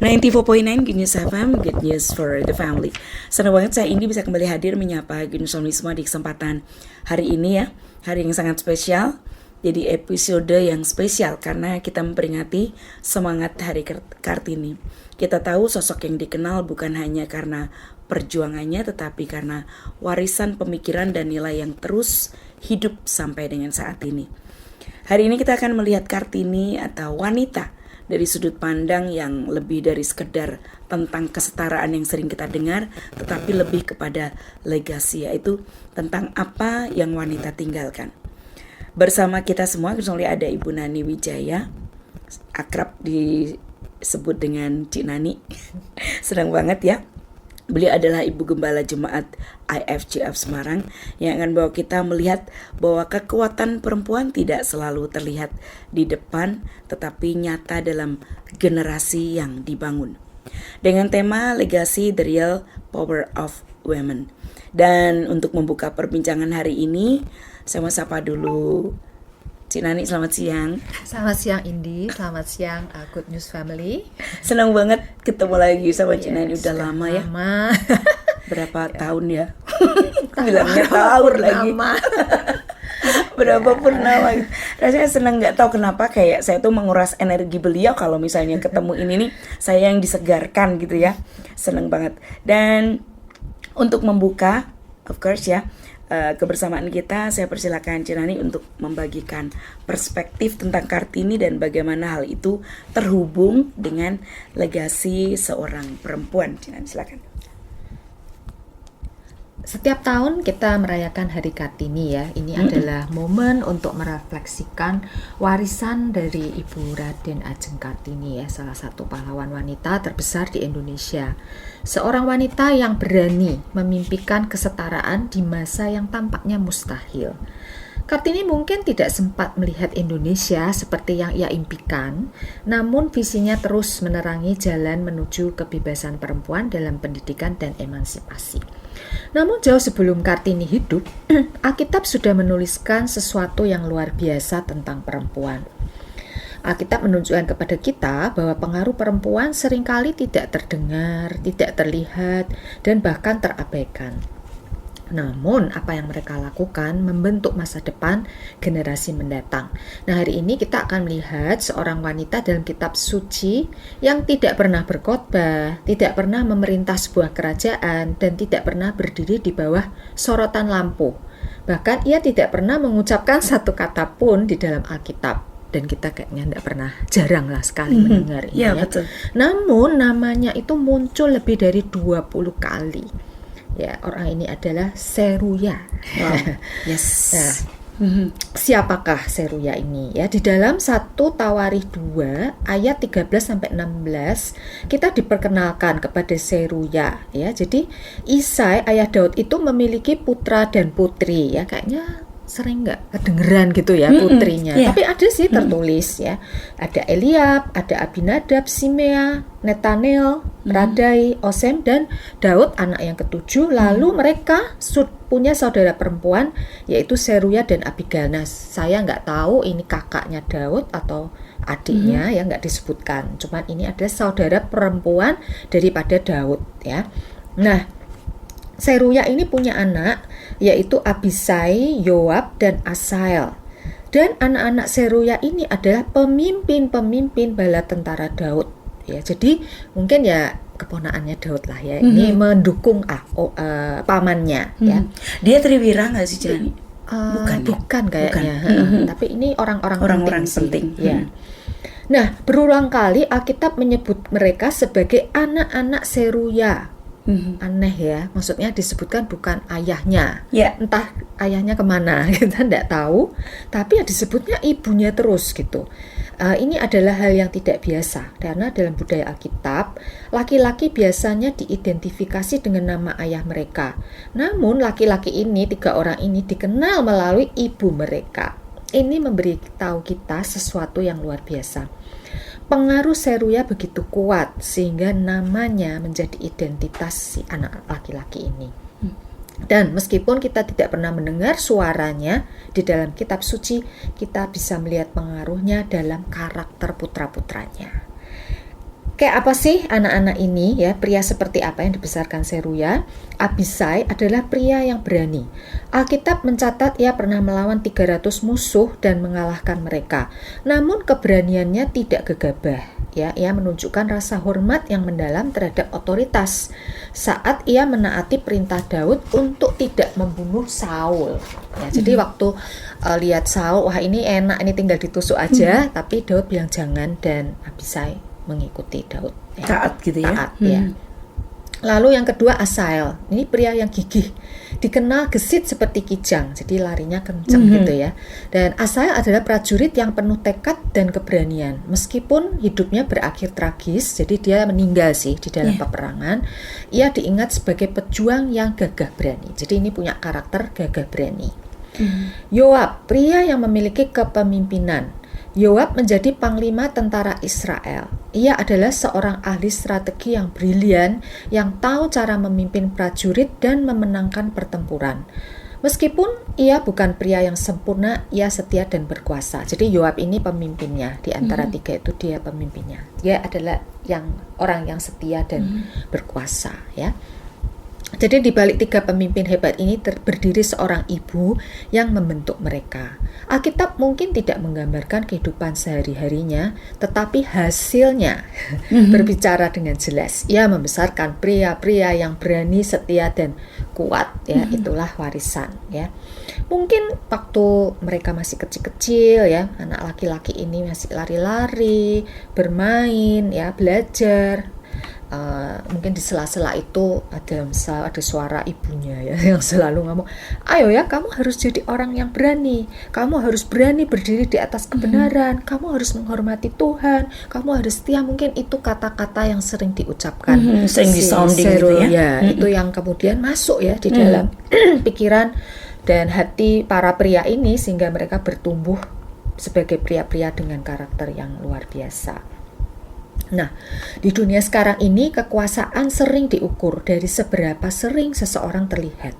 94.9 Good News FM, Good News for the Family. Senang banget saya Indi bisa kembali hadir menyapa Good News Family semua di kesempatan hari ini ya. Hari yang sangat spesial. Jadi episode yang spesial karena kita memperingati semangat Hari Kartini. Kita tahu sosok yang dikenal bukan hanya karena perjuangannya tetapi karena warisan pemikiran dan nilai yang terus hidup sampai dengan saat ini. Hari ini kita akan melihat Kartini atau wanita dari sudut pandang yang lebih dari sekedar tentang kesetaraan yang sering kita dengar, tetapi lebih kepada legasi, yaitu tentang apa yang wanita tinggalkan. Bersama kita semua, kecuali ada Ibu Nani Wijaya, akrab disebut dengan Cik Nani. Senang banget ya. Beliau adalah Ibu Gembala Jemaat IFGF Semarang yang akan bawa kita melihat bahwa kekuatan perempuan tidak selalu terlihat di depan tetapi nyata dalam generasi yang dibangun. Dengan tema Legacy the Real Power of Women. Dan untuk membuka perbincangan hari ini, saya mau sapa dulu Cik Nani, selamat siang. Selamat siang Indi, selamat siang Good News Family. Senang banget ketemu lagi sama Cik Nani, udah lama ya. Berapa tahun ya? Bilangnya tahun lagi. Berapa purnama. Rasanya senang, nggak tahu kenapa kayak saya tuh menguras energi beliau kalau misalnya ketemu ini nih, saya yang disegarkan gitu ya. Senang banget. Dan untuk membuka, of course ya, kebersamaan kita, saya persilakan Cik Nani untuk membagikan perspektif tentang Kartini dan bagaimana hal itu terhubung dengan legasi seorang perempuan. Cik Nani, silakan. Setiap tahun kita merayakan Hari Kartini ya. Ini adalah momen untuk merefleksikan warisan dari Ibu Raden Ajeng Kartini ya, salah satu pahlawan wanita terbesar di Indonesia. Seorang wanita yang berani memimpikan kesetaraan di masa yang tampaknya mustahil. Kartini mungkin tidak sempat melihat Indonesia seperti yang ia impikan, namun visinya terus menerangi jalan menuju kebebasan perempuan dalam pendidikan dan emansipasi. Namun jauh sebelum Kartini hidup, Alkitab sudah menuliskan sesuatu yang luar biasa tentang perempuan. Alkitab menunjukkan kepada kita bahwa pengaruh perempuan seringkali tidak terdengar, tidak terlihat, dan bahkan terabaikan. Namun apa yang mereka lakukan membentuk masa depan generasi mendatang. Nah, hari ini kita akan melihat seorang wanita dalam kitab suci yang tidak pernah berkhotbah, tidak pernah memerintah sebuah kerajaan, dan tidak pernah berdiri di bawah sorotan lampu. Bahkan ia tidak pernah mengucapkan satu kata pun di dalam Alkitab. Dan kita kayaknya tidak pernah, jarang lah sekali mendengar ini ya. Betul. Namun namanya itu muncul lebih dari 20 kali. Ya, orang ini adalah Seruya. Wow. Yes. Nah, siapakah Seruya ini? Ya, di dalam 1 Tawarikh 2 ayat 13 sampai 16 kita diperkenalkan kepada Seruya ya. Jadi Isai ayah Daud itu memiliki putra dan putri ya, kayaknya sering nggak kedengeran gitu ya putrinya. Tapi ada sih tertulis ya. Ada Eliab, ada Abinadab, Simea, Netanel, Radai, Osem, dan Daud anak yang ketujuh. Lalu mereka punya saudara perempuan yaitu Seruya dan Abigail. Nah, saya nggak tahu ini kakaknya Daud atau adiknya ya, nggak disebutkan. Cuman ini adalah saudara perempuan daripada Daud ya. Nah, Seruya ini punya anak yaitu Abisai, Yoab, dan Asael. Dan anak-anak Seruya ini adalah pemimpin-pemimpin bala tentara Daud. Ya, jadi mungkin ya keponakannya Daud lah ya. Ini mendukung pamannya. Ya. Dia Triwira nggak sih, Cik? Bukan kayaknya. Tapi ini orang-orang penting. Ya. Nah, berulang kali Alkitab menyebut mereka sebagai anak-anak Seruya. Aneh ya, maksudnya disebutkan bukan ayahnya, entah ayahnya kemana kita tidak tahu, tapi ya disebutnya ibunya terus gitu. Ini adalah hal yang tidak biasa karena dalam budaya Alkitab laki-laki biasanya diidentifikasi dengan nama ayah mereka. Namun laki-laki ini, 3 orang ini dikenal melalui ibu mereka. Ini memberitahu kita sesuatu yang luar biasa. Pengaruh Seruya begitu kuat sehingga namanya menjadi identitas si anak laki-laki ini. Dan meskipun kita tidak pernah mendengar suaranya di dalam kitab suci, kita bisa melihat pengaruhnya dalam karakter putra-putranya. Kayak apa sih anak-anak ini ya, pria seperti apa yang dibesarkan Seruya? Abisai adalah pria yang berani. Alkitab mencatat ia pernah melawan 300 musuh dan mengalahkan mereka. Namun keberaniannya tidak gegabah. Ya, ia menunjukkan rasa hormat yang mendalam terhadap otoritas saat ia menaati perintah Daud untuk tidak membunuh Saul. Ya, jadi waktu lihat Saul, wah ini enak, ini tinggal ditusuk aja, tapi Daud bilang jangan, dan Abisai mengikuti Daud. Ya. Taat gitu ya. Taat, ya. Lalu yang kedua Asael, ini pria yang gigih, dikenal gesit seperti kijang, jadi larinya kencang gitu ya. Dan Asael adalah prajurit yang penuh tekad dan keberanian, meskipun hidupnya berakhir tragis, jadi dia meninggal sih di dalam peperangan. Ia diingat sebagai pejuang yang gagah berani, jadi ini punya karakter gagah berani. Yoab, pria yang memiliki kepemimpinan. Yoab menjadi panglima tentara Israel. Ia adalah seorang ahli strategi yang brilian yang tahu cara memimpin prajurit dan memenangkan pertempuran. Meskipun ia bukan pria yang sempurna, ia setia dan berkuasa. Jadi Yoab ini pemimpinnya, di antara tiga itu dia pemimpinnya. Dia adalah orang yang setia dan berkuasa, ya. Jadi di balik tiga pemimpin hebat ini berdiri seorang ibu yang membentuk mereka. Alkitab mungkin tidak menggambarkan kehidupan sehari-harinya, tetapi hasilnya berbicara dengan jelas. Ia membesarkan pria-pria yang berani, setia, dan kuat. Ya, itulah warisan. Ya, mungkin waktu mereka masih kecil-kecil, ya, anak laki-laki ini masih lari-lari, bermain, ya, belajar. Mungkin di sela-sela itu ada suara ibunya ya yang selalu ngomong, ayo ya, kamu harus jadi orang yang berani, kamu harus berani berdiri di atas kebenaran, kamu harus menghormati Tuhan, kamu harus setia. Mungkin itu kata-kata yang sering diucapkan sering disounding gitu ya. Itu yang kemudian masuk ya di dalam pikiran dan hati para pria ini, sehingga mereka bertumbuh sebagai pria-pria dengan karakter yang luar biasa. Nah, di dunia sekarang ini kekuasaan sering diukur dari seberapa sering seseorang terlihat.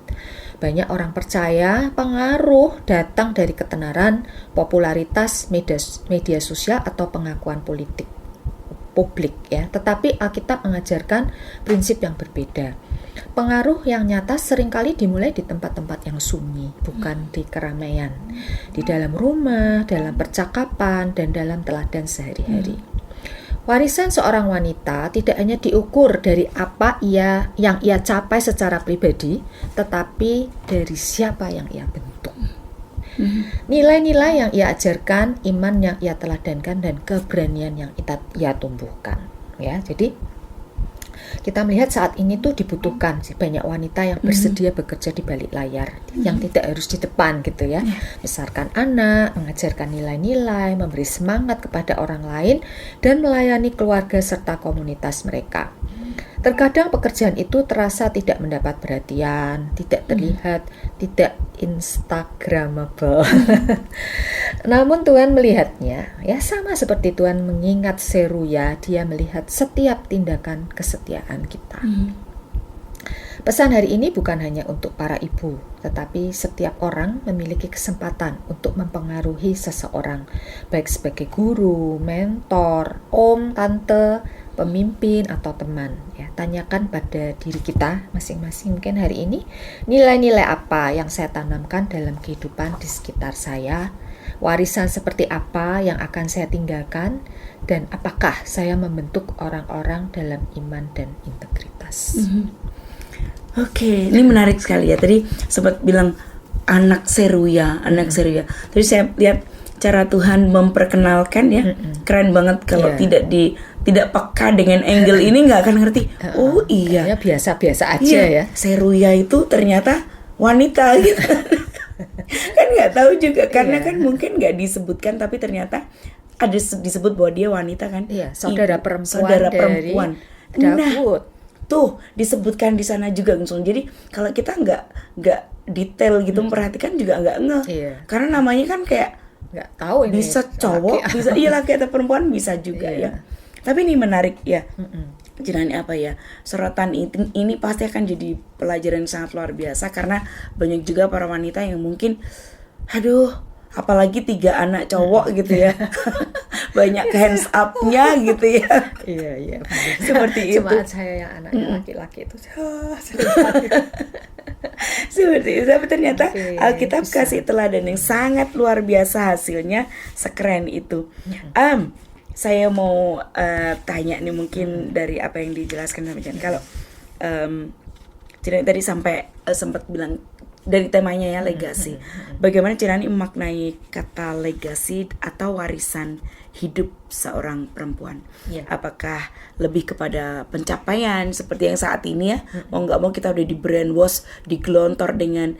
Banyak orang percaya pengaruh datang dari ketenaran, popularitas, media sosial, atau pengakuan publik ya. Tetapi Alkitab mengajarkan prinsip yang berbeda. Pengaruh yang nyata seringkali dimulai di tempat-tempat yang sunyi, bukan di keramaian. Di dalam rumah, dalam percakapan, dan dalam teladan sehari-hari. Warisan seorang wanita tidak hanya diukur dari apa yang ia capai secara pribadi, tetapi dari siapa yang ia bentuk. Nilai-nilai yang ia ajarkan, iman yang ia teladankan, dan keberanian yang ia tumbuhkan. Ya, jadi kita melihat saat ini tuh dibutuhkan banyak wanita yang bersedia bekerja di balik layar, yang tidak harus di depan gitu ya. Besarkan anak, mengajarkan nilai-nilai, memberi semangat kepada orang lain, dan melayani keluarga serta komunitas mereka. Terkadang pekerjaan itu terasa tidak mendapat perhatian, tidak terlihat, tidak instagramable. Namun Tuhan melihatnya, ya sama seperti Tuhan mengingat Seruya, dia melihat setiap tindakan kesetiaan kita. Pesan hari ini bukan hanya untuk para ibu, tetapi setiap orang memiliki kesempatan untuk mempengaruhi seseorang, baik sebagai guru, mentor, om, tante, pemimpin, atau teman. Ya, tanyakan pada diri kita masing-masing mungkin hari ini, nilai-nilai apa yang saya tanamkan dalam kehidupan di sekitar saya, warisan seperti apa yang akan saya tinggalkan, dan apakah saya membentuk orang-orang dalam iman dan integritas. Oke, ini menarik sekali ya. Tadi sempat bilang anak Seruya. Terus saya lihat cara Tuhan memperkenalkan ya, keren banget. Kalau tidak peka dengan angle ini nggak akan ngerti. Oh iya, ya biasa-biasa aja ya. Seruya itu ternyata wanita gitu. Kan nggak tahu juga karena kan mungkin nggak disebutkan, tapi ternyata ada disebut bahwa dia wanita kan. Iya, saudara perempuan Daud. Tuh disebutkan di sana juga langsung. Jadi kalau kita nggak detail gitu memperhatikan juga nggak ngeh. Karena namanya kan kayak nggak tahu ini bisa cowok, bisa laki atau perempuan bisa juga ya. Tapi ini menarik ya. Jangan apa ya, sorotan ini pasti akan jadi pelajaran yang sangat luar biasa, karena banyak juga para wanita yang mungkin, aduh, apalagi 3 anak cowok gitu ya. banyak hands up-nya gitu ya. Iya. Seperti Cuma itu. saya yang anaknya laki-laki itu. Seperti itu. Tapi ternyata Oke, Alkitab bisa. kasih teladan yang sangat luar biasa, hasilnya sekeren itu. Saya mau tanya nih, mungkin dari apa yang dijelaskan sama Jan. Kalau Cirani tadi sampai sempat bilang dari temanya ya, legasi. Bagaimana Cirani memaknai kata legasi atau warisan hidup seorang perempuan? Iya. Apakah lebih kepada pencapaian seperti yang saat ini ya? Mau nggak mau kita udah di brainwash, digelontor dengan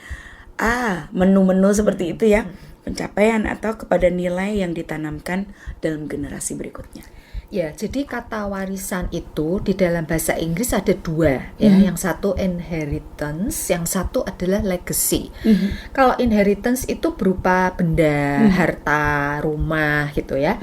menu-menu seperti itu ya, pencapaian, atau kepada nilai yang ditanamkan dalam generasi berikutnya. Ya, jadi kata warisan itu di dalam bahasa Inggris ada dua ya. Yang satu inheritance, yang satu adalah legacy. Kalau inheritance itu berupa benda, harta, rumah gitu ya.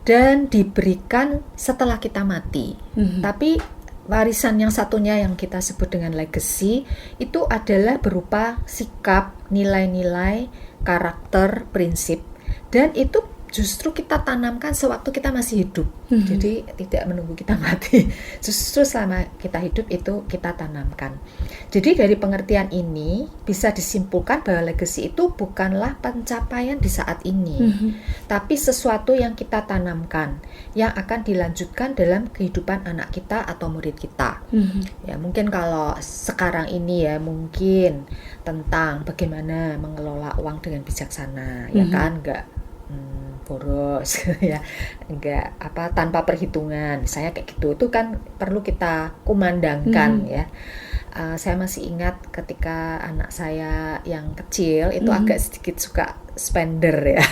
Dan diberikan setelah kita mati. Tapi warisan yang satunya yang kita sebut dengan legacy itu adalah berupa sikap, nilai-nilai, karakter, prinsip, dan itu justru kita tanamkan sewaktu kita masih hidup. Jadi tidak menunggu kita mati. Justru selama kita hidup itu kita tanamkan. Jadi dari pengertian ini bisa disimpulkan bahwa legacy itu bukanlah pencapaian di saat ini, tapi sesuatu yang kita tanamkan yang akan dilanjutkan dalam kehidupan anak kita atau murid kita. Ya, mungkin kalau sekarang ini ya mungkin tentang bagaimana mengelola uang dengan bijaksana, ya kan, enggak boros ya, enggak tanpa perhitungan, misalnya kayak gitu. Itu kan perlu kita kumandangkan ya. Saya masih ingat ketika anak saya yang kecil itu agak sedikit suka spender ya.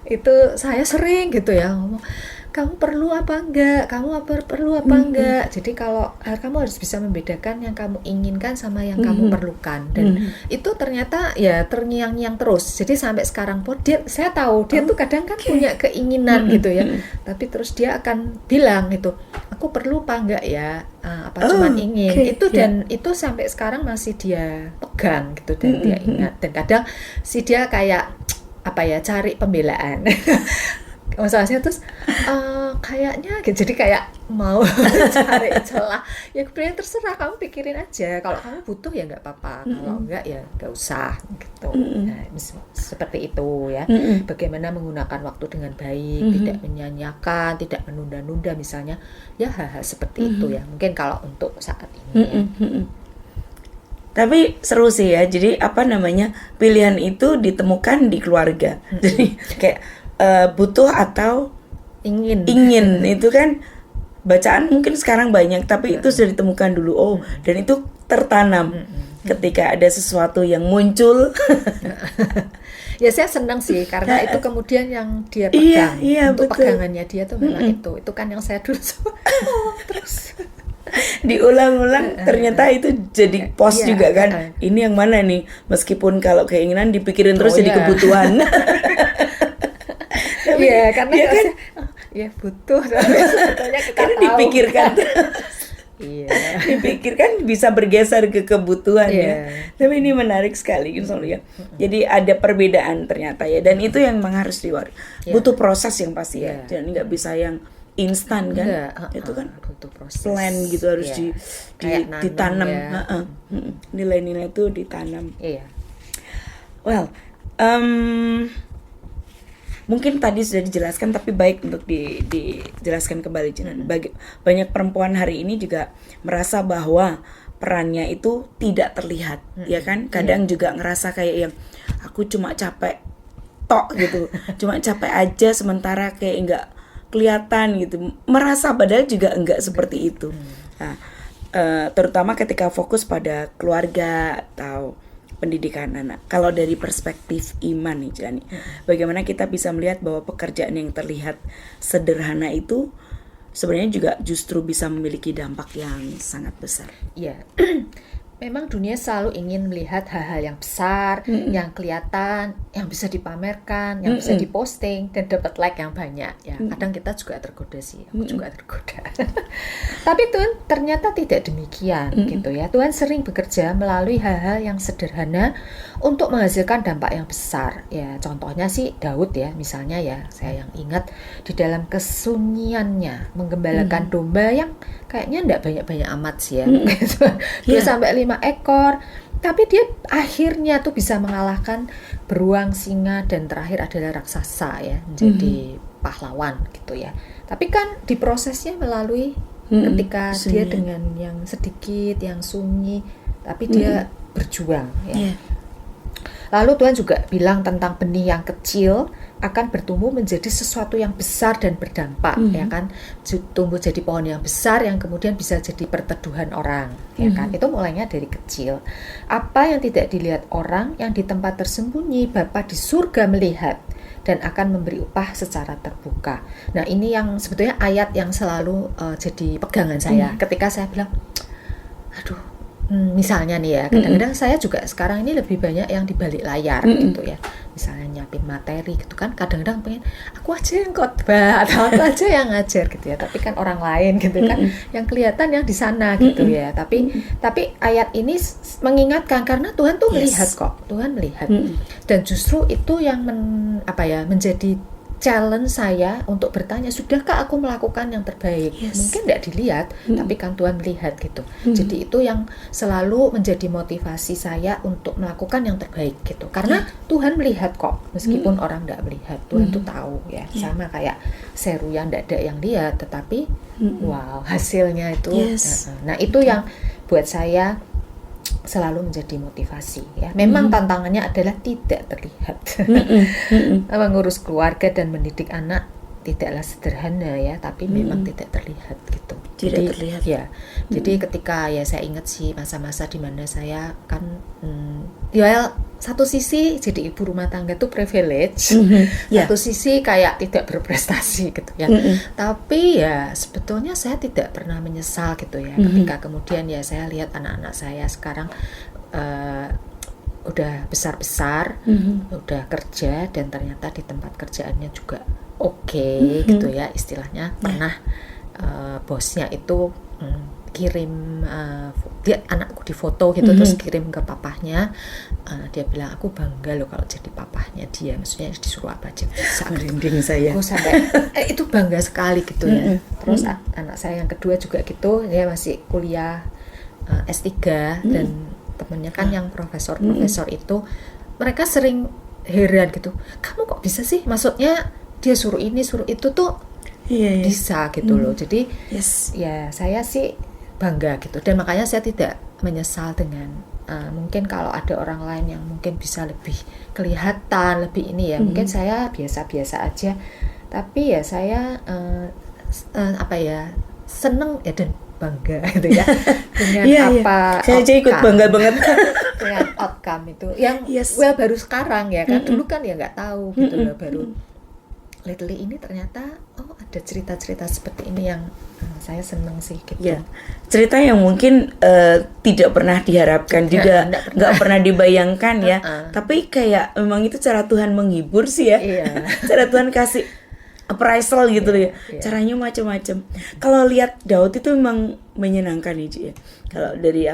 Itu saya sering gitu ya ngomong, kamu perlu apa enggak, kamu perlu apa enggak. Jadi kalau kamu harus bisa membedakan yang kamu inginkan sama yang kamu perlukan. Dan itu ternyata ya terngiang-ngiang terus. Jadi sampai sekarang pun saya tahu dia tuh kadang kan punya keinginan gitu ya. Tapi terus dia akan bilang itu, aku perlu apa enggak ya, cuman ingin. Itu dan itu sampai sekarang masih dia pegang gitu, dan dia ingat. Dan kadang si dia kayak cari pembelaan. Masalahnya terus kayaknya gitu, jadi kayak mau cari celah. Ya kemudian terserah, kamu pikirin aja. Kalau kamu butuh ya nggak apa-apa, kalau enggak ya nggak usah gitu. Nah, seperti itu ya. Bagaimana menggunakan waktu dengan baik, tidak menyanyiakan, tidak menunda-nunda misalnya. Ya hal-hal seperti itu ya. Mungkin kalau untuk saat ini ya. Tapi seru sih ya. Jadi pilihan itu ditemukan di keluarga. Jadi kayak butuh atau ingin itu kan bacaan mungkin sekarang banyak, tapi itu sudah ditemukan dulu. Dan itu tertanam ketika ada sesuatu yang muncul. Ya saya senang sih karena itu kemudian yang dia pegang. Iya, untuk betul. pegangannya dia tuh memang itu kan yang saya dulu terus diulang-ulang, ternyata itu jadi pos juga kan. Ini yang mana nih, meskipun kalau keinginan dipikirin terus jadi kebutuhan. Iya, karena dia kan ya butuh, sebetulnya kita karena tahu. dipikirkan Iya. dipikirkan bisa bergeser ke kebutuhan ya. Tapi ini menarik sekali ya. Jadi ada perbedaan ternyata ya, dan itu yang memang harus butuh proses yang pasti ya. Jadi nggak bisa yang instan kan. Itu kan butuh proses. Plan gitu, harus ditanam. Nilai-nilai itu ditanam. Iya. Well, mungkin tadi sudah dijelaskan, tapi baik untuk dijelaskan kembali. Banyak perempuan hari ini juga merasa bahwa perannya itu tidak terlihat, ya kan? Kadang juga ngerasa kayak yang aku cuma capek tok gitu, cuma capek aja sementara kayak enggak kelihatan gitu. Merasa padahal juga enggak seperti itu. Nah, terutama ketika fokus pada keluarga atau pendidikan anak. Kalau dari perspektif iman nih Jani, bagaimana kita bisa melihat bahwa pekerjaan yang terlihat sederhana itu sebenarnya juga justru bisa memiliki dampak yang sangat besar. Iya. Memang dunia selalu ingin melihat hal-hal yang besar, yang kelihatan, yang bisa dipamerkan, yang bisa diposting dan dapat like yang banyak ya. Kadang kita juga tergoda sih, aku juga tergoda. Tapi Tuhan ternyata tidak demikian gitu ya. Tuhan sering bekerja melalui hal-hal yang sederhana untuk menghasilkan dampak yang besar. Ya, contohnya sih Daud ya, misalnya ya, saya yang ingat di dalam kesunyiannya menggembalakan domba yang kayaknya enggak banyak-banyak amat sih ya. 2 sampai 5 ekor. Tapi dia akhirnya tuh bisa mengalahkan beruang, singa, dan terakhir adalah raksasa ya, menjadi pahlawan gitu ya. Tapi kan diprosesnya melalui ketika dia dengan yang sedikit, yang sunyi, tapi dia berjuang ya. Lalu Tuhan juga bilang tentang benih yang kecil akan bertumbuh menjadi sesuatu yang besar dan berdampak, ya kan, tumbuh jadi pohon yang besar yang kemudian bisa jadi perteduhan orang, ya kan. Itu mulainya dari kecil. Apa yang tidak dilihat orang, yang di tempat tersembunyi Bapa di surga melihat dan akan memberi upah secara terbuka. Nah, ini yang sebetulnya ayat yang selalu jadi pegangan saya ketika saya bilang, aduh, misalnya nih ya, kadang-kadang saya juga sekarang ini lebih banyak yang di balik layar gitu ya, misalnya nyiapin materi gitu kan, kadang-kadang pengen aku aja yang khotbah atau aku aja yang ngajar gitu ya, tapi kan orang lain gitu kan yang kelihatan yang di sana gitu ya, tapi ayat ini mengingatkan karena Tuhan tuh melihat kok, Tuhan melihat, dan justru itu yang menjadi challenge saya untuk bertanya, sudahkah aku melakukan yang terbaik? Mungkin tidak dilihat, tapi kan Tuhan melihat gitu. Jadi itu yang selalu menjadi motivasi saya untuk melakukan yang terbaik gitu. Karena Tuhan melihat kok, meskipun orang tidak melihat, Tuhan tuh tahu ya. Sama kayak seru yang tidak ada yang lihat, tetapi wow, hasilnya itu. Nah itu yang buat saya selalu menjadi motivasi ya. Memang tantangannya adalah tidak terlihat. Mengurus keluarga dan mendidik anak tidaklah sederhana ya, tapi memang tidak terlihat gitu. Tidak terlihat. Ya. Jadi ketika ya saya ingat sih masa-masa di mana saya kan ya satu sisi jadi ibu rumah tangga tuh privilege, satu sisi kayak tidak berprestasi gitu ya. Tapi ya sebetulnya saya tidak pernah menyesal gitu ya. Ketika kemudian ya saya lihat anak-anak saya sekarang udah besar-besar, udah kerja dan ternyata di tempat kerjaannya juga oke, gitu ya istilahnya. Pernah bosnya itu kirim dia anakku di foto gitu, terus kirim ke papahnya, dia bilang aku bangga loh kalau jadi papahnya dia, maksudnya disuruh apa aja bisa. Merinding saya. Aku sampai itu bangga sekali gitu ya. Terus anak saya yang kedua juga gitu, dia masih kuliah S3 dan temennya kan yang profesor itu, mereka sering heran gitu, kamu kok bisa sih, maksudnya dia suruh ini suruh itu tuh bisa gitu loh. Jadi ya saya sih bangga gitu, dan makanya saya tidak menyesal dengan mungkin kalau ada orang lain yang mungkin bisa lebih kelihatan lebih ini ya, mungkin saya biasa-biasa aja, tapi ya saya seneng ya dan bangga gitu ya dengan saya aja ikut bangga banget dengan outcome itu yang baru sekarang ya kan, dulu kan ya nggak tahu gitu loh, baru lately ini ternyata ada cerita-cerita seperti ini yang saya seneng sih gitu. Cerita yang mungkin tidak pernah diharapkan juga, nggak pernah dibayangkan ya, tapi kayak memang itu cara Tuhan menghibur sih ya. Cara Tuhan kasih appraisal gitu ya. Caranya macam-macam. Kalau lihat Daud itu memang menyenangkan ya, Ci, ya. Kalau dari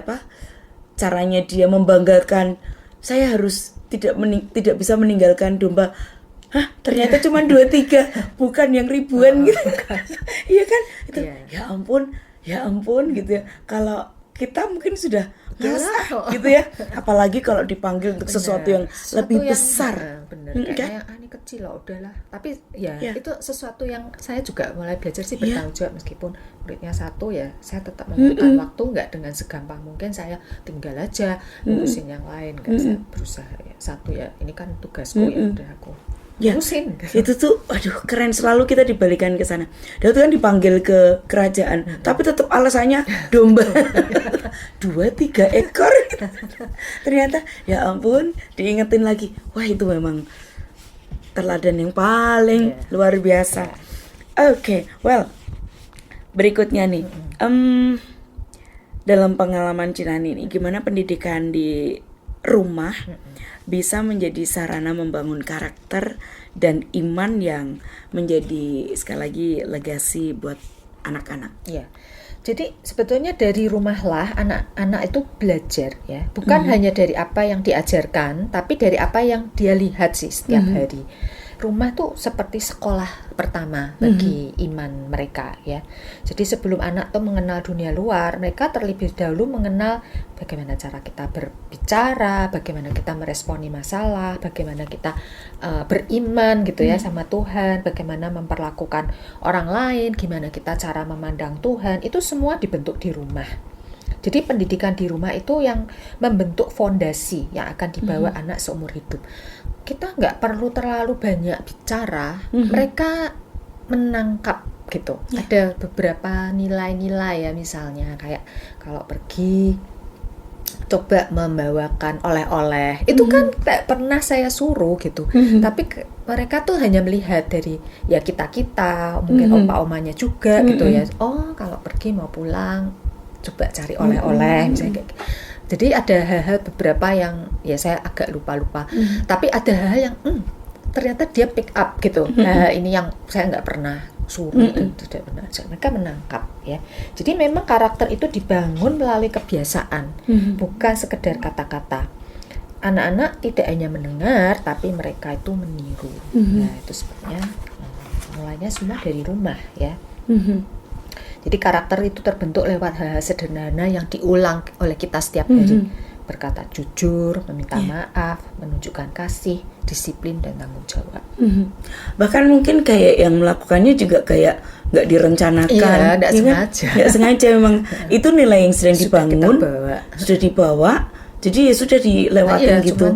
caranya dia membanggakan, saya harus tidak bisa meninggalkan domba. Ternyata cuma 2-3, bukan yang ribuan gitu. Iya kan? Itu ya ampun gitu ya. Kalau kita mungkin sudah malas gitu ya, apalagi kalau dipanggil untuk sesuatu yang lebih besar. Kayak ini kecil loh, udahlah. Tapi itu sesuatu yang saya juga mulai belajar sih bertanggung jawab, meskipun muridnya satu ya, saya tetap menggunakan waktu nggak dengan segampang mungkin saya tinggal aja ngurusin yang lain, kan saya berusaha ya, satu ya ini kan tugasku ya udah aku ngurusin. Itu tuh aduh keren, selalu kita dibalikan ke sana. Daud kan dipanggil ke kerajaan, tapi tetap alasannya domba 2-3 ekor. Ternyata ya ampun diingetin lagi, wah itu memang teladan yang paling luar biasa. Oke, well berikutnya nih, dalam pengalaman Cinani ini, gimana pendidikan di rumah bisa menjadi sarana membangun karakter dan iman yang menjadi sekali lagi legasi buat anak-anak. Iya. Jadi sebetulnya dari rumahlah anak-anak itu belajar ya, bukan hanya dari apa yang diajarkan, tapi dari apa yang dia lihat sih setiap hari. Rumah tuh seperti sekolah pertama bagi iman mereka ya. Jadi sebelum anak tuh mengenal dunia luar, mereka terlebih dahulu mengenal bagaimana cara kita berbicara, bagaimana kita meresponi masalah, bagaimana kita beriman gitu ya sama Tuhan, bagaimana memperlakukan orang lain, gimana kita cara memandang Tuhan, itu semua dibentuk di rumah. Jadi pendidikan di rumah itu yang membentuk fondasi yang akan dibawa anak seumur hidup. Kita nggak perlu terlalu banyak bicara, mereka menangkap gitu. Ada beberapa nilai-nilai ya, misalnya kayak kalau pergi coba membawakan oleh-oleh, itu kan tak pernah saya suruh gitu, tapi mereka tuh hanya melihat dari ya kita mungkin opa-omanya juga gitu ya. Oh kalau pergi mau pulang coba cari oleh-oleh misalnya kayak gitu. Jadi ada hal-hal beberapa yang ya saya agak lupa-lupa, tapi ada hal yang ternyata dia pick up gitu. Nah ini yang saya nggak pernah suruh, tidak benar. Mereka menangkap ya. Jadi memang karakter itu dibangun melalui kebiasaan, bukan sekedar kata-kata. Anak-anak tidak hanya mendengar, tapi mereka itu meniru. Nah itu sebenarnya mulainya semua dari rumah ya. Jadi karakter itu terbentuk lewat hal-hal sederhana yang diulang oleh kita setiap hari. Berkata jujur, meminta maaf, menunjukkan kasih, disiplin, dan tanggung jawab. Bahkan mungkin kayak yang melakukannya juga kayak nggak direncanakan. Iya, nggak sengaja. Nggak sengaja memang. Itu nilai yang sedang dibangun, sudah dibawa. Jadi ya sudah dilewatkan gitu.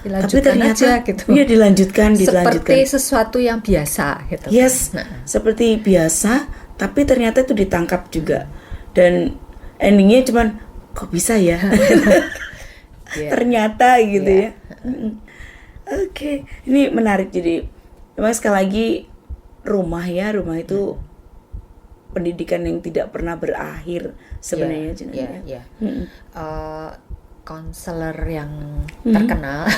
Tapi ternyata aja, gitu. Ya dilanjutkan. Seperti sesuatu yang biasa gitu. Yes, seperti biasa, tapi ternyata itu ditangkap juga. Dan endingnya cuman kok bisa ya? Ternyata gitu ya. Oke, ini menarik. Jadi memang sekali lagi rumah itu pendidikan yang tidak pernah berakhir sebenarnya. Konselor yang terkenal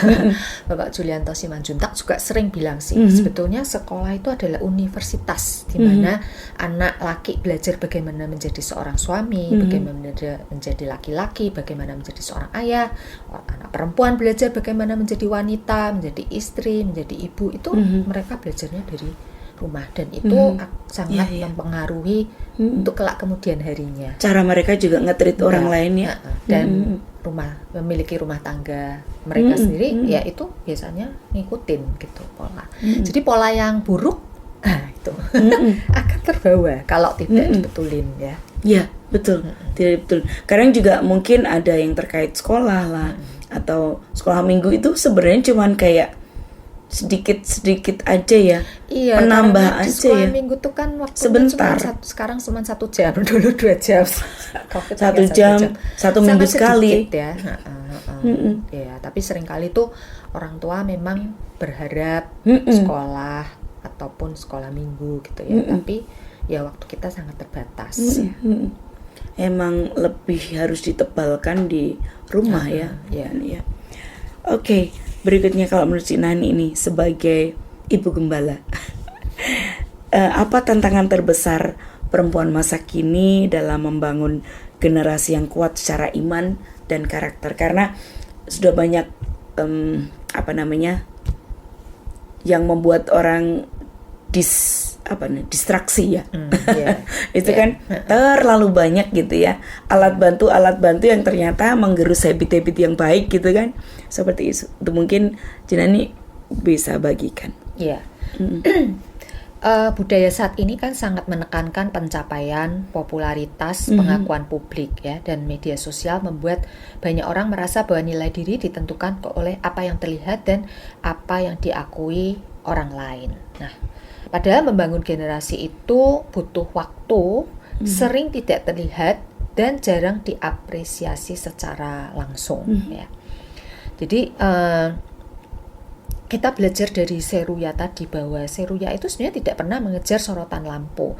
Bapak Julianto Simanjuntak juga sering bilang sih, sebetulnya sekolah itu adalah universitas di mana anak laki belajar bagaimana menjadi seorang suami, bagaimana menjadi laki-laki, bagaimana menjadi seorang ayah. Anak perempuan belajar bagaimana menjadi wanita, menjadi istri, menjadi ibu. Itu mereka belajarnya dari rumah, dan itu sangat mempengaruhi untuk kelak kemudian harinya. Cara mereka juga nge-treat orang lain ya. Dan memiliki rumah tangga mereka sendiri, ya itu biasanya ngikutin gitu pola. Jadi pola yang buruk itu akan terbawa kalau tidak dibetulin ya. Iya, betul. Tidak betul. Kadang juga mungkin ada yang terkait sekolah lah, atau sekolah minggu itu sebenarnya cuman kayak sedikit aja ya. Iya, penambah aja sekolah ya. Minggu tuh kan waktu sebentar. Sekarang cuma 1 jam, dulu 2 jam. 1 jam, 1 minggu sekali ya. Ya, tapi seringkali tuh orang tua memang berharap sekolah ataupun sekolah minggu gitu ya. Tapi ya waktu kita sangat terbatas. Emang lebih harus ditebalkan di rumah ya. Oke. Berikutnya kalau menurut si Nani ini sebagai ibu gembala, apa tantangan terbesar perempuan masa kini dalam membangun generasi yang kuat secara iman dan karakter? Karena sudah banyak yang membuat orang distraksi ya. Itu kan terlalu banyak gitu ya, alat bantu yang ternyata menggerus habit-habit yang baik gitu kan, seperti itu mungkin Jinani bisa bagikan. Budaya saat ini kan sangat menekankan pencapaian, popularitas, pengakuan publik ya, dan media sosial membuat banyak orang merasa bahwa nilai diri ditentukan oleh apa yang terlihat dan apa yang diakui orang lain. Nah, padahal membangun generasi itu butuh waktu, sering tidak terlihat dan jarang diapresiasi secara langsung ya. Jadi kita belajar dari Seruya tadi bahwa Seruya itu sebenarnya tidak pernah mengejar sorotan lampu,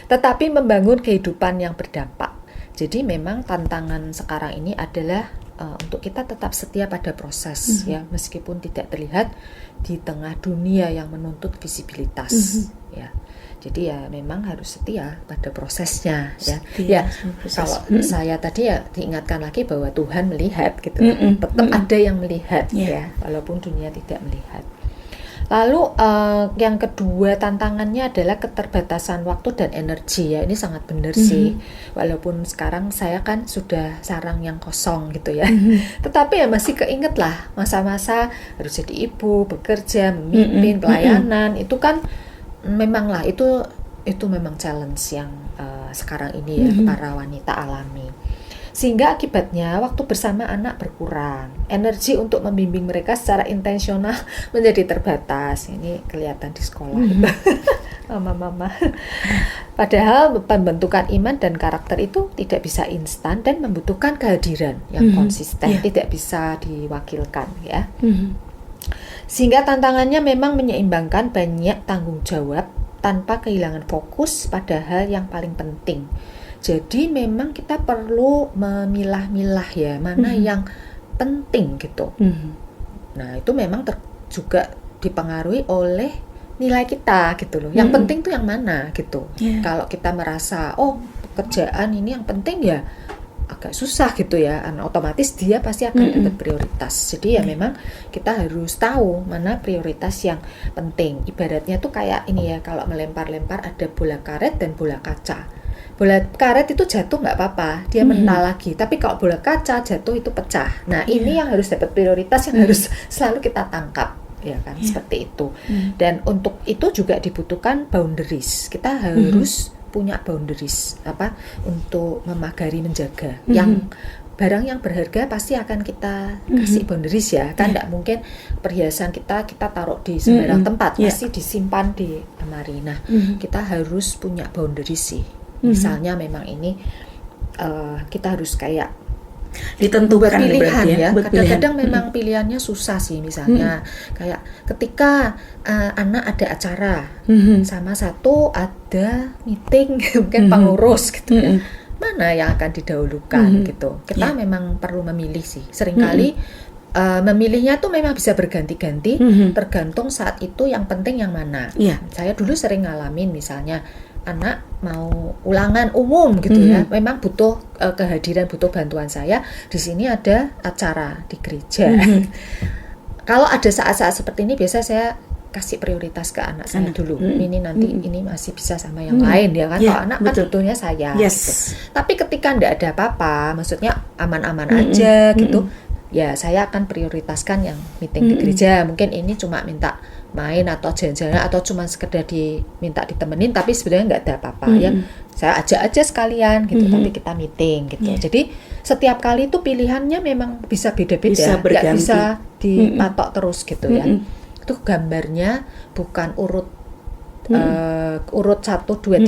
tetapi membangun kehidupan yang berdampak. Jadi memang tantangan sekarang ini adalah untuk kita tetap setia pada proses ya, meskipun tidak terlihat di tengah dunia yang menuntut visibilitas. ya. Jadi ya memang harus setia pada prosesnya ya. Setia Ya sama proses. kalau saya tadi ya diingatkan lagi bahwa Tuhan melihat gitu. Tetap ada yang melihat ya, walaupun dunia tidak melihat. Lalu yang kedua tantangannya adalah keterbatasan waktu dan energi ya. Ini sangat benar sih. Walaupun sekarang saya kan sudah sarang yang kosong gitu ya. Tetapi ya masih keinget lah masa-masa harus jadi ibu, bekerja, memimpin, pelayanan. Itu kan memanglah itu memang challenge yang sekarang ini ya para wanita alami. Sehingga akibatnya waktu bersama anak berkurang, energi untuk membimbing mereka secara intensional menjadi terbatas. Ini kelihatan di sekolah. Mama-mama. Padahal pembentukan iman dan karakter itu tidak bisa instan dan membutuhkan kehadiran yang konsisten, tidak bisa diwakilkan ya. Sehingga tantangannya memang menyeimbangkan banyak tanggung jawab tanpa kehilangan fokus pada hal yang paling penting. Jadi memang kita perlu memilah-milah ya, mana yang penting gitu. Nah itu memang juga dipengaruhi oleh nilai kita gitu loh. Yang penting tuh yang mana gitu. Kalau kita merasa, oh pekerjaan ini yang penting ya, agak susah gitu ya, otomatis dia pasti akan dapat prioritas. Jadi ya memang kita harus tahu mana prioritas yang penting. Ibaratnya tuh kayak ini ya, kalau melempar-lempar ada bola karet dan bola kaca. Bola karet itu jatuh nggak apa-apa, dia mental lagi. Tapi kalau bola kaca jatuh itu pecah. Nah ini yang harus dapat prioritas, yang harus selalu kita tangkap. Ya kan, seperti itu. Dan untuk itu juga dibutuhkan boundaries. Kita harus punya boundaries untuk memagari, menjaga yang barang yang berharga pasti akan kita kasih boundaries ya kan. Tidak mungkin perhiasan kita taruh di sembarang tempat, pasti disimpan di lemari. Nah kita harus punya boundaries sih. Misalnya memang ini kita harus kayak ditentukan pilihan ya. Kadang-kadang memang pilihannya susah sih. Misalnya kayak ketika anak ada acara sama satu ada meeting mungkin pengurus gitu ya, mana yang akan didahulukan gitu. Kita memang perlu memilih sih. Seringkali memilihnya tuh memang bisa berganti-ganti tergantung saat itu yang penting yang mana. Saya dulu sering ngalamin misalnya anak mau ulangan umum gitu ya, memang butuh kehadiran, butuh bantuan saya. Di sini ada acara di gereja. Kalau ada saat-saat seperti ini, biasa saya kasih prioritas ke anak saya dulu. Ini nanti ini masih bisa sama yang lain ya kan. Kalau anak kan butuhnya saya. Gitu. Tapi ketika tidak ada apa-apa, maksudnya aman-aman aja gitu, ya saya akan prioritaskan yang meeting di gereja. Mungkin ini cuma minta main atau jalan-jalan atau cuma sekedar diminta ditemenin, tapi sebenarnya nggak ada apa-apa ya, saya ajak aja sekalian gitu, tapi kita meeting gitu. Jadi setiap kali itu pilihannya memang bisa beda-beda, nggak bisa dipatok terus gitu ya. Itu gambarnya bukan urut 1, 2,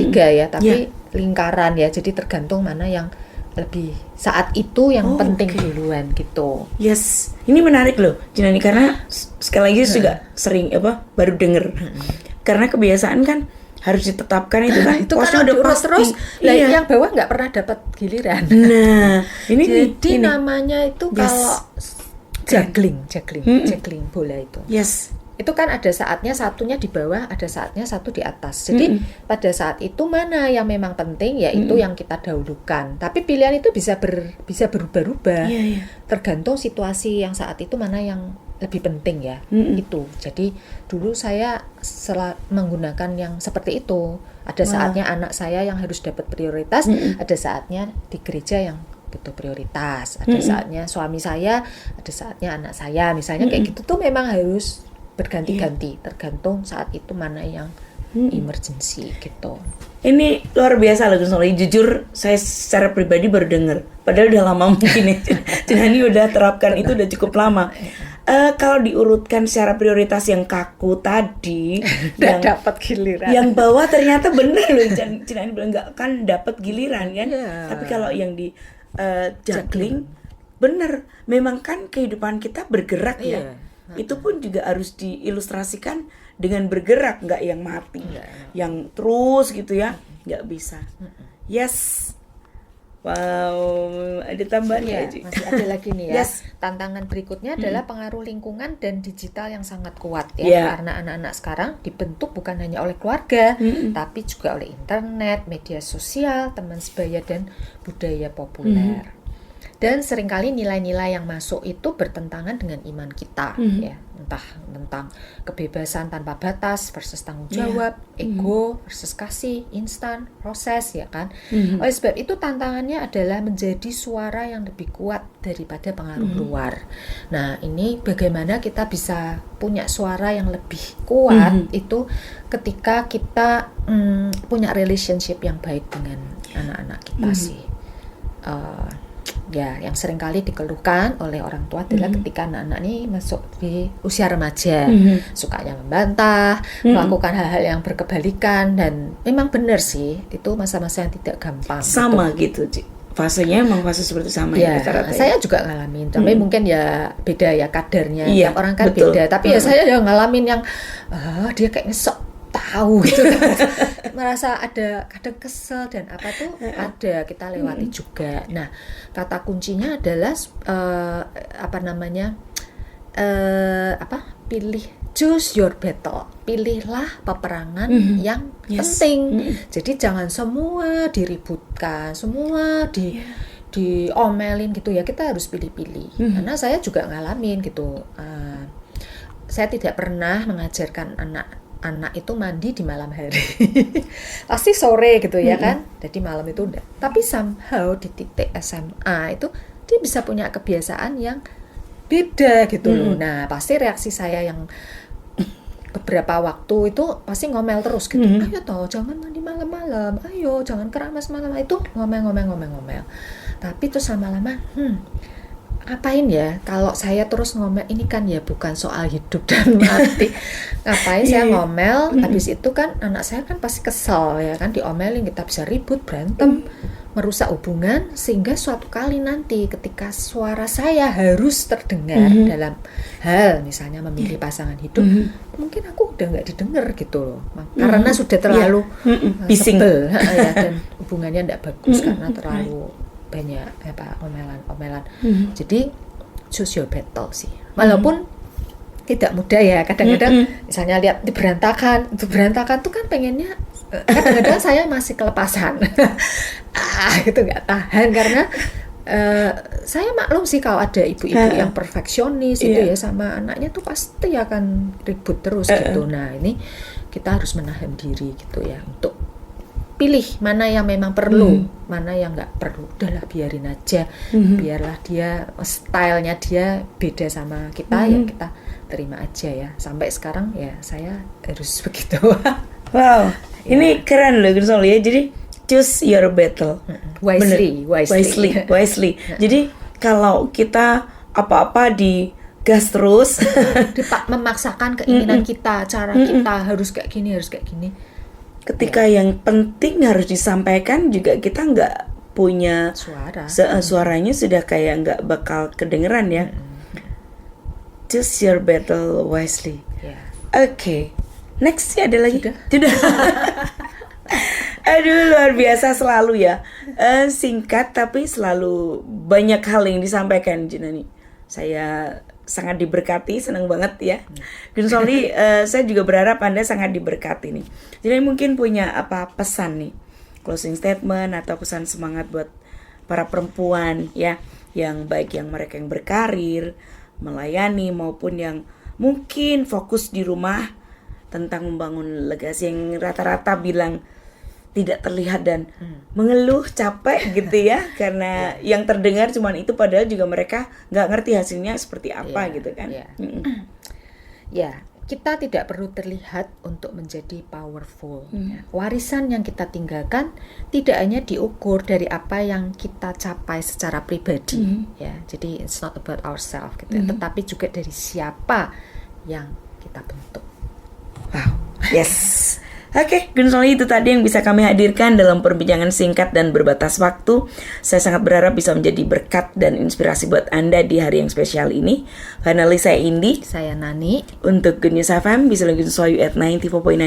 3 ya, tapi lingkaran ya. Jadi tergantung mana yang lebih saat itu yang penting duluan gitu. Yes, ini menarik loh, Jinani, karena sekali lagi juga sering baru denger. Karena kebiasaan kan harus ditetapkan itu kan. Itu kan udah pasti terus. Yang bawah nggak pernah dapat giliran. Nah, ini namanya itu kalau juggling bola itu. Yes. Itu kan ada saatnya satunya di bawah, ada saatnya satu di atas. Jadi pada saat itu mana yang memang penting, ya itu yang kita dahulukan. Tapi pilihan itu bisa berubah-ubah. Tergantung situasi yang saat itu mana yang lebih penting ya. Itu. Jadi dulu saya menggunakan yang seperti itu. Ada saatnya anak saya yang harus dapat prioritas, ada saatnya di gereja yang butuh prioritas, ada saatnya suami saya, ada saatnya anak saya. Misalnya kayak gitu tuh memang harus berganti-ganti, tergantung saat itu mana yang emergency gitu. Ini luar biasa loh Gus Noli. Jujur saya secara pribadi baru dengar, padahal udah lama mungkin ya. Jinani udah terapkan itu udah cukup lama. Kalau diurutkan secara prioritas yang kaku tadi, yang dapat giliran. Yang bawah ternyata bener loh, Jinani bilang nggak kan dapat giliran kan. Tapi kalau yang di juggling, bener. Memang kan kehidupan kita bergerak ya. Itu pun juga harus diilustrasikan dengan bergerak, nggak yang mati, yang terus gitu ya, nggak bisa. Yes, Wow, ada tambahan Iya, nggak, Ci? masih ada lagi nih ya. Yes. Tantangan berikutnya adalah pengaruh lingkungan dan digital yang sangat kuat ya. Iya. Karena anak-anak sekarang dibentuk bukan hanya oleh keluarga, Mm-mm. tapi juga oleh internet, media sosial, teman sebaya dan budaya populer. Dan seringkali nilai-nilai yang masuk itu bertentangan dengan iman kita ya. Entah tentang kebebasan tanpa batas versus tanggung jawab, ego versus kasih, instan, proses ya kan. Oleh sebab itu tantangannya adalah menjadi suara yang lebih kuat daripada pengaruh luar. Nah, ini bagaimana kita bisa punya suara yang lebih kuat itu ketika kita punya relationship yang baik dengan anak-anak kita sih. Ya, yang seringkali dikeluhkan oleh orang tua adalah ketika anak-anak ini masuk di usia remaja, sukanya membantah, melakukan hal-hal yang berkebalikan, dan memang benar sih, itu masa-masa yang tidak gampang. Sama gitu, Ci. Fasenya emang fase seperti sama ya, Ya, rata-rata. saya juga ngalamin, tapi mungkin ya beda ya kadarnya, Iya, tiap orang kan betul. beda. Tapi ya saya yang ngalamin yang dia kayaknya sok tahu gitu kan. Merasa ada kadang kesel dan apa tuh ada, kita lewati juga. Nah, kata kuncinya adalah pilih, choose your battle. Pilihlah peperangan yang penting. Jadi jangan semua diributkan, semua diomelin gitu ya. Kita harus pilih-pilih. Karena saya juga ngalamin gitu. Saya tidak pernah mengajarkan anak itu mandi di malam hari. Pasti sore gitu ya kan. Jadi malam itu enggak. Tapi somehow di titik SMA itu dia bisa punya kebiasaan yang beda gitu loh. Nah, pasti reaksi saya yang beberapa waktu itu pasti ngomel terus gitu. Ayo toh, jangan mandi malam-malam. Ayo, jangan keramas malam. Itu ngomel. Tapi terus lama-lama ngapain ya kalau saya terus ngomel, ini kan ya bukan soal hidup dan mati. Ngapain saya ngomel, habis itu kan anak saya kan pasti kesel ya kan, diomelin, kita bisa ribut, berantem, merusak hubungan, sehingga suatu kali nanti ketika suara saya harus terdengar dalam hal misalnya memilih pasangan hidup, mungkin aku udah nggak didengar gitu loh, karena sudah terlalu bising sebel ya, dan hubungannya nggak bagus karena terlalu banyak omelan. Jadi choose your battle sih. Walaupun tidak mudah ya, kadang-kadang misalnya lihat berantakan tuh kan pengennya, kadang-kadang saya masih kelepasan. Itu nggak tahan karena saya maklum sih kalau ada ibu-ibu yang perfeksionis itu ya sama anaknya tuh pasti akan ribut terus gitu. Nah, ini kita harus menahan diri gitu ya untuk pilih mana yang memang perlu, mana yang nggak perlu. Udahlah biarin aja, biarlah dia stylenya dia beda sama kita, ya kita terima aja ya. Sampai sekarang ya saya harus begitu. Wow, ini keren loh Gus Oli ya. Jadi choose your battle, wisely. Jadi kalau kita apa-apa di gas terus, memaksakan keinginan kita, cara kita harus kayak gini. Ketika yang penting harus disampaikan juga kita nggak punya suara. Suaranya sudah kayak nggak bakal kedengeran ya. Choose your battle wisely. Oke. Next sih ada lagi? Sudah. Aduh, luar biasa selalu ya. Singkat tapi selalu banyak hal yang disampaikan, Junani. Saya sangat diberkati, senang banget ya. Gun Soli, saya juga berharap Anda sangat diberkati nih. Jadi mungkin punya apa pesan nih, closing statement atau pesan semangat buat para perempuan ya, yang baik yang mereka yang berkarir, melayani maupun yang mungkin fokus di rumah tentang membangun legasi yang rata-rata bilang tidak terlihat dan mengeluh capek gitu ya, karena yang terdengar cuman itu padahal juga mereka nggak ngerti hasilnya seperti apa gitu kan. Ya, kita tidak perlu terlihat untuk menjadi powerful. Warisan yang kita tinggalkan tidak hanya diukur dari apa yang kita capai secara pribadi ya. Jadi it's not about ourselves gitu ya, tetapi juga dari siapa yang kita bentuk. Wow, yes. Oke, Gun Soli, itu tadi yang bisa kami hadirkan dalam perbincangan singkat dan berbatas waktu. Saya sangat berharap bisa menjadi berkat dan inspirasi buat Anda di hari yang spesial ini. Finally, saya Indi. Saya Nani. Untuk Good News FM, bisa lagi Gun Soli at 94.9.